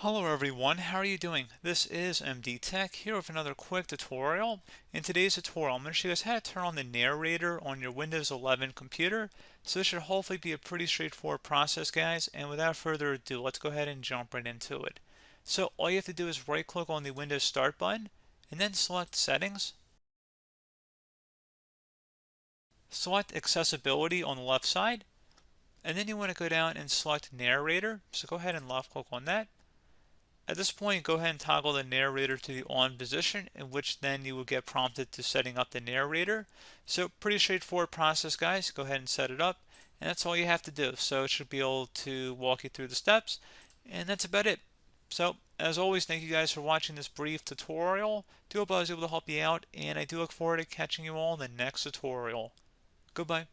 Hello everyone, how are you doing? This is MD Tech here with another quick tutorial. In today's tutorial, I'm going to show you guys how to turn on the narrator on your Windows 11 computer. So this should hopefully be a pretty straightforward process, guys. And without further ado, let's go ahead and jump right into it. So all you have to do is right click on the Windows Start button and then select Settings. Select Accessibility on the left side. And then you want to go down and select Narrator. So go ahead and left click on that. At this point, go ahead and toggle the narrator to the on position, in which then you will get prompted to setting up the narrator. So pretty straightforward process, guys. Go ahead and set it up, and that's all you have to do. So it should be able to walk you through the steps, and that's about it. So as always, thank you guys for watching this brief tutorial. Do hope I was able to help you out, and I do look forward to catching you all in the next tutorial. Goodbye.